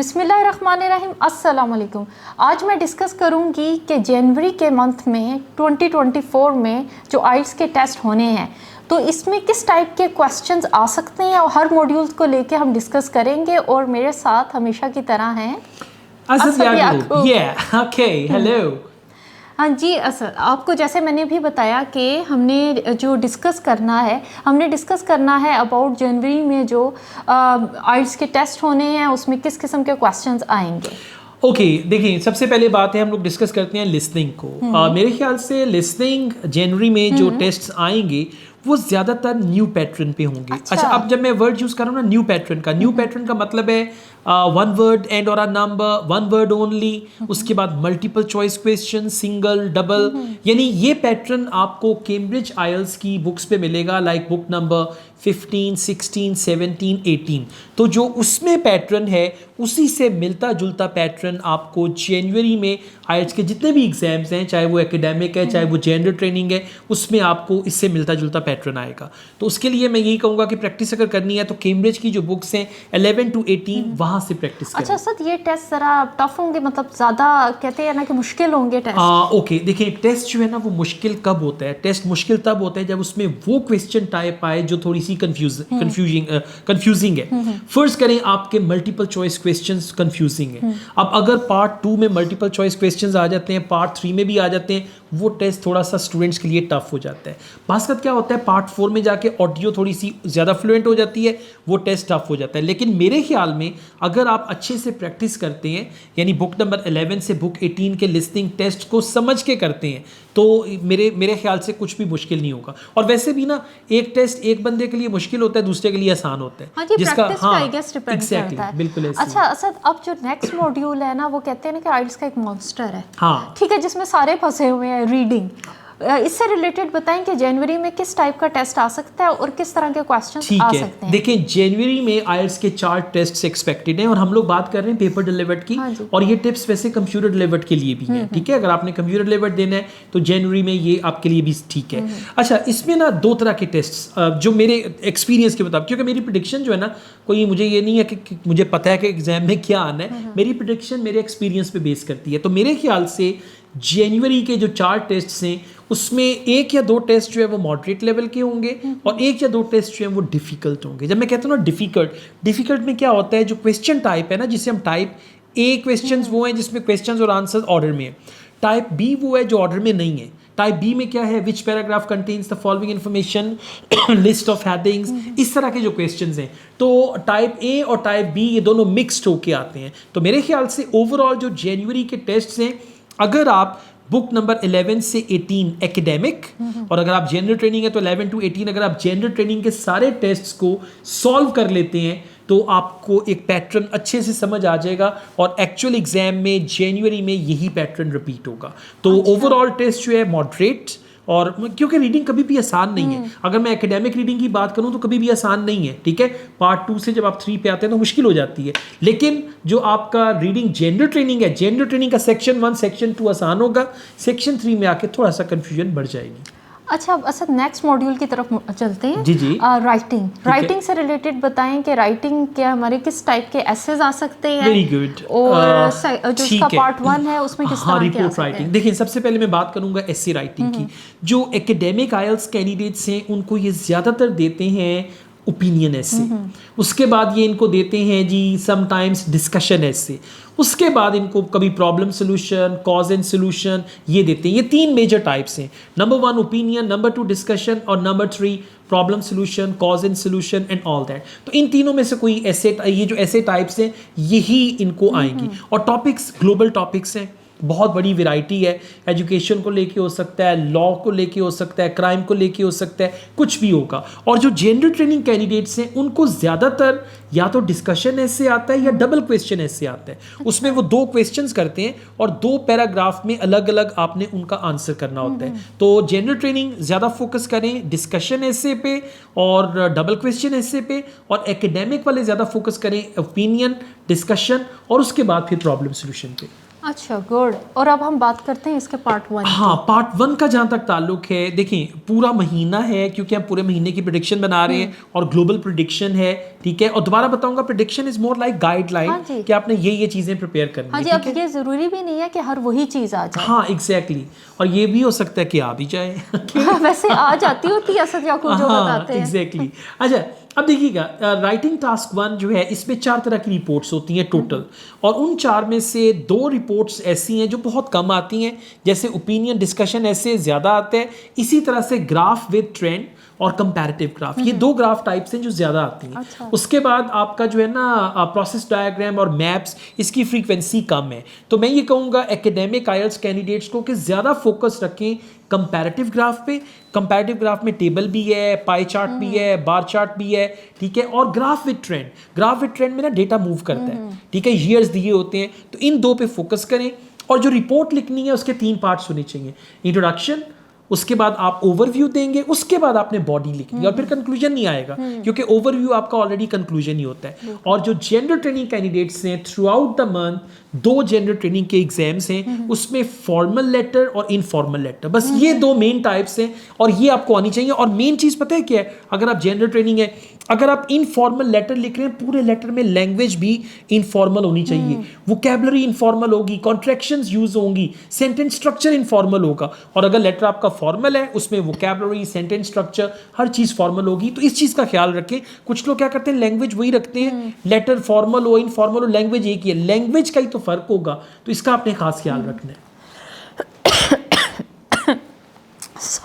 बिस्मिल्लाहिर्रहमानिर्रहीम, अस्सलाम वालेकुम। आज मैं डिस्कस करूंगी कि जनवरी के मंथ में 2024 में जो आइल्स के टेस्ट होने हैं तो इसमें किस टाइप के क्वेश्चंस आ सकते हैं और हर मॉड्यूल को लेके हम डिस्कस करेंगे। और मेरे साथ हमेशा की तरह हैं असद याकूब। हेलो। हाँ जी असद, आपको जैसे मैंने भी बताया कि हमने जो डिस्कस करना है अबाउट जनवरी में जो आइल्स के टेस्ट होने हैं उसमें किस किस्म के क्वेश्चंस आएंगे। ओके, देखिए सबसे पहले बात है हम लोग डिस्कस करते हैं लिसनिंग को। मेरे ख्याल से लिसनिंग जनवरी में जो टेस्ट्स आएंगे वो ज़्यादातर न्यू पैटर्न पे होंगे। अच्छा, अब जब मैं वर्ड यूज़ कर रहा हूँ ना न्यू पैटर्न का मतलब है वन वर्ड एंड और a number, one word only, उसके बाद multiple choice question, single, double, यानी ये पैटर्न आपको कैम्ब्रिज आइल्स की बुक्स पे मिलेगा, लाइक बुक नंबर 15, 16, 17, 18। तो जो उसमें पैटर्न है उसी से मिलता जुलता पैटर्न आपको जनवरी में आइल्स के जितने भी एग्जाम्स हैं, चाहे वो एकेडमिक है चाहे वो जेंडर ट्रेनिंग है, उसमें आपको इससे मिलता जुलता पैटर्न आएगा। तो उसके लिए मैं यही कहूँगा कि प्रैक्टिस अगर करनी है तो कैम्ब्रिज की जो बुक्स हैं 11 to 18 वहाँ से प्रैक्टिस करें। अच्छा सर, ये टेस्ट ज़रा टफ होंगे, मतलब ज़्यादा कहते हैं ना कि मुश्किल होंगे टेस्ट। ओके, देखिए टेस्ट जो है ना वो मुश्किल कब होता है, टेस्ट मुश्किल तब होता है जब उसमें वो क्वेश्चन टाइप आए जो थोड़ी सी कंफ्यूजिंग है। फर्स्ट करें आपके मल्टीपल चॉइस क्वेश्चंस कंफ्यूजिंग है। अब अगर पार्ट 2 में मल्टीपल चॉइस क्वेश्चंस आ जाते हैं, पार्ट 3 में भी आ जाते हैं, वो टेस्ट थोड़ा सा स्टूडेंट्स के लिए टफ हो जाता है। बात क्या होता है, पार्ट 4 में जाके ऑडियो थोड़ी सी ज़्यादा फ्लुएंट हो जाती है, वो टेस्ट टफ हो जाता है। लेकिन मेरे ख्याल में अगर आप अच्छे से प्रैक्टिस करते हैं, यानी बुक नंबर 11 से बुक 18 के लिसनिंग टेस्ट को समझ के करते हैं, तो मेरे ख्याल से कुछ भी मुश्किल नहीं होगा। और वैसे भी ना एक टेस्ट एक बंदे के लिए मुश्किल होता है, दूसरे के लिए आसान होता है। हाँ जी, जिसका एग्जैक्टली बिल्कुल ऐसे। अच्छा असद, अब जो नेक्स्ट मॉड्यूल है ना वो कहते हैं ना कि आइल्स का एक मॉन्स्टर है, हाँ ठीक है, जिसमें सारे फंसे हुए हैं। रीडिंग, इससे रिलेटेड बताएं कि जनवरी में किस टाइप का टेस्ट आ सकता है और किस तरह के क्वेश्चंस आ सकते हैं। देखिए जनवरी में आइल्स के 4 टेस्ट एक्सपेक्टेड हैं और हम लोग बात कर रहे हैं पेपर डिलीवर्ड की। हाँ और ये टिप्स वैसे कंप्यूटर डिलीवर्ड के लिए भी हैं, ठीक है। अगर आपने कंप्यूटर डिलीवर्ड देना है तो जनवरी में ये आपके लिए भी ठीक है। अच्छा, इसमें ना 2 तरह के टेस्ट जो मेरे एक्सपीरियंस के मुताबिक, क्योंकि मेरी प्रेडिक्शन जो है ना, कोई मुझे ये नहीं है कि मुझे पता है कि एग्जाम में क्या आना है, मेरी प्रेडिक्शन मेरे एक्सपीरियंस पे बेस करती है। तो मेरे ख्याल से जनवरी के जो 4 टेस्ट हैं उसमें 1 या 2 टेस्ट जो है वो मॉडरेट लेवल के होंगे और 1 या 2 टेस्ट जो है वो डिफिकल्ट होंगे। जब मैं कहता हूँ ना डिफिकल्ट में क्या होता है, जो क्वेश्चन टाइप है ना, जिसे हम टाइप ए क्वेश्चंस वो हैं जिसमें क्वेश्चंस और आंसर्स ऑर्डर में है, टाइप बी वो है जो ऑर्डर में नहीं है। टाइप बी में क्या है, which paragraph contains the following information, list of headings, इस तरह के जो क्वेश्चंस हैं। तो टाइप ए और टाइप बी ये दोनों मिक्सड होके आते हैं। तो मेरे ख्याल से ओवरऑल जो जनवरी के टेस्ट हैं, अगर आप बुक नंबर 11 से 18 एकेडमिक और अगर आप जेंडर ट्रेनिंग है तो 11 to 18, अगर आप जेंडर ट्रेनिंग के सारे टेस्ट्स को सॉल्व कर लेते हैं तो आपको एक पैटर्न अच्छे से समझ आ जाएगा और एक्चुअल एग्जाम में जनवरी में यही पैटर्न रिपीट होगा। तो ओवरऑल टेस्ट जो है मॉडरेट, और क्योंकि रीडिंग कभी भी आसान नहीं है। अगर मैं एकेडमिक रीडिंग की बात करूं तो कभी भी आसान नहीं है, ठीक है। पार्ट 2 से जब आप 3 पे आते हैं तो मुश्किल हो जाती है। लेकिन जो आपका रीडिंग जेंडर ट्रेनिंग है, जेंडर ट्रेनिंग का सेक्शन 1 सेक्शन 2 आसान होगा, सेक्शन 3 में आके थोड़ा सा कंफ्यूजन बढ़ जाएगी। अच्छा, अब असद नेक्स्ट मॉड्यूल की तरफ चलते हैं। जी जी। राइटिंग से रिलेटेड बताएं कि राइटिंग क्या हमारे किस टाइप के एसेज आ सकते हैं। Very good. और जो उसका पार्ट 1 है उसमें किस तरह के रिपोर्ट राइटिंग। देखिए सबसे पहले मैं बात करूंगा एसे राइटिंग की। जो एकेडमिक आइल्स कैंडिडेट्स हैं उनको ये ज़्यादातर देते हैं ओपिनियन ऐसे, उसके बाद ये इनको देते हैं जी समटाइम्स डिस्कशन ऐसे, उसके बाद इनको कभी problem solution, cause and solution ये देते हैं। ये 3 मेजर टाइप्स हैं, नंबर 1 ओपिनियन, नंबर 2 डिस्कशन और number 3 problem solution, cause and solution and all that. तो इन तीनों में से कोई ऐसे, ये जो ऐसे टाइप्स हैं यही इनको आएंगी। और टॉपिक्स ग्लोबल टॉपिक्स हैं, बहुत बड़ी वैरायटी है। एजुकेशन को लेके हो सकता है, लॉ को लेके हो सकता है, क्राइम को लेके हो सकता है, कुछ भी होगा। और जो जेंडर ट्रेनिंग कैंडिडेट्स हैं उनको ज़्यादातर या तो डिस्कशन ऐसे आता है या डबल क्वेश्चन ऐसे आता है। उसमें वो 2 क्वेश्चंस करते हैं और 2 पैराग्राफ में अलग अलग आपने उनका आंसर करना होता है। तो जेंडर ट्रेनिंग ज़्यादा फोकस करें डिस्कशन ऐसे पे और डबल क्वेश्चन ऐसे पे, और एकेडमिक वाले ज़्यादा फोकस करें ओपिनियन, डिस्कशन और उसके बाद फिर प्रॉब्लम सोल्यूशन पे। अच्छा, गुड। और अब हम बात करते हैं इसके पार्ट 1। हाँ, पार्ट 1 का जहाँ तक ताल्लुक है, देखें पूरा महीना है क्योंकि हम पूरे महीने की प्रेडिक्शन बना रहे हैं और ग्लोबल प्रेडिक्शन है, ठीक है। और दोबारा बताऊंगा, prediction is more like guideline हाँ जी। कि आपने ये चीजें प्रिपेयर करनी हाँ है, जी, ठीक अब है। ये ज़रूरी भी नहीं है कि हर वही चीज़ आ जाए। हाँ एग्जैक्टली, और ये भी हो सकता है कि आ भी जाए। वैसे आ जाती होती है असद याकूब जो बताते हैं। एग्जैक्टली। अच्छा, अब देखिएगा, राइटिंग टास्क 1 जो है, इसमें 4 तरह की रिपोर्ट्स होती हैं टोटल, और उन 4 में से 2 रिपोर्ट्स ऐसी हैं जो बहुत कम आती हैं, जैसे ओपिनियन डिस्कशन ऐसे ज़्यादा आते हैं, इसी तरह से ग्राफ विद ट्रेंड और कंपैरेटिव ग्राफ, ये 2 ग्राफ टाइप्स हैं जो ज़्यादा आती हैं। अच्छा। उसके बाद आपका जो है ना प्रोसेस डायग्राम और मैप्स, इसकी फ्रीक्वेंसी कम है। तो मैं ये कहूँगा एकेडमिक आईएलटीएस कैंडिडेट्स को कि ज़्यादा फोकस रखें कंपैरेटिव ग्राफ पे। कंपैरेटिव ग्राफ में टेबल भी है, पाई चार्ट भी है, बार चार्ट भी है, ठीक है। और graph with trend, graph with trend में ना डेटा मूव करता है, ठीक है, ईयर्स दिए होते हैं, तो इन 2 पे फोकस करें। और जो रिपोर्ट लिखनी है उसके 3 पार्ट्स होने चाहिए, इंट्रोडक्शन, उसके बाद आप ओवरव्यू देंगे, उसके बाद आपने बॉडी लिखनी है, और फिर कंक्लूजन नहीं आएगा क्योंकि ओवरव्यू आपका ऑलरेडी कंक्लूजन ही होता है। और जो जनरल ट्रेनिंग कैंडिडेट्स हैं, through out the month 2 general training के एग्जाम्स हैं, उसमें फॉर्मल लेटर और इनफॉर्मल लेटर, बस ये 2 मेन टाइप्स हैं, और ये आपको आनी चाहिए। और मेन चीज़ पता है क्या है, अगर आप जनरल ट्रेनिंग है, अगर आप इनफॉर्मल लेटर लिख रहे हैं, पूरे लेटर में लैंग्वेज भी इनफॉर्मल होनी चाहिए, वोकैबुलरी इनफॉर्मल होगी, कॉन्ट्रैक्शंस यूज होंगी, सेंटेंस स्ट्रक्चर इनफॉर्मल होगा। और अगर लेटर आपका फॉर्मल है, उसमें वोकैबुलरी, सेंटेंस स्ट्रक्चर, हर चीज़ फॉर्मल होगी। तो इस चीज़ का ख्याल रखें। कुछ लोग क्या करते हैं, लैंग्वेज वही रखते हैं, लेटर फॉर्मल हो इनफॉर्मल हो, लैंग्वेज एक ही है, लैंग्वेज का ही तो फर्क होगा, तो इसका आपने खास ख्याल रखना है।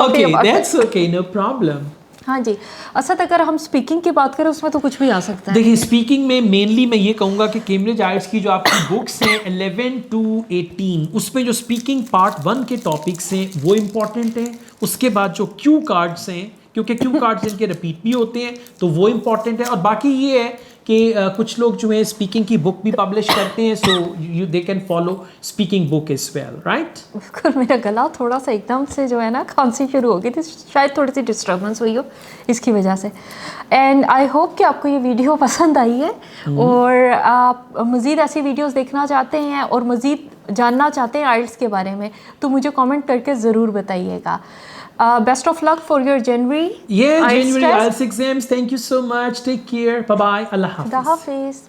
Okay, that's okay, no problem. हाँ जी, असद अगर हम स्पीकिंग की बात करें उसमें तो कुछ भी आ सकता है। देखिए, स्पीकिंग में मेनली मैं ये कहूँगा कि कैम्ब्रिज आईएलटीएस की जो आपकी बुक्स हैं 11 to 18, उसमें जो स्पीकिंग पार्ट 1 के टॉपिक्स हैं वो इम्पॉर्टेंट हैं। उसके बाद जो क्यू कार्ड्स हैं, क्योंकि क्यू कार्ड्स इनके रिपीट भी होते हैं, तो वो इम्पॉर्टेंट है। और बाकी ये है कि कुछ लोग जो है स्पीकिंग की बुक भी पब्लिश करते हैं, so you they can follow speaking book is well, right. बिल्कुल, मेरा गला थोड़ा सा एकदम से जो है ना खांसी शुरू हो गई थी, शायद थोड़ी सी डिस्टर्बेंस हुई हो इसकी वजह से। एंड आई होप कि आपको ये वीडियो पसंद आई है, और आप मज़ीद ऐसी वीडियोस देखना चाहते हैं और मज़ीद जानना चाहते हैं आइल्स के बारे में, तो मुझे कमेंट करके ज़रूर बताइएगा। Best of luck for your January January test. IELTS exams. Thank you so much. Take care. Bye bye. Allah Hafiz. Hafiz.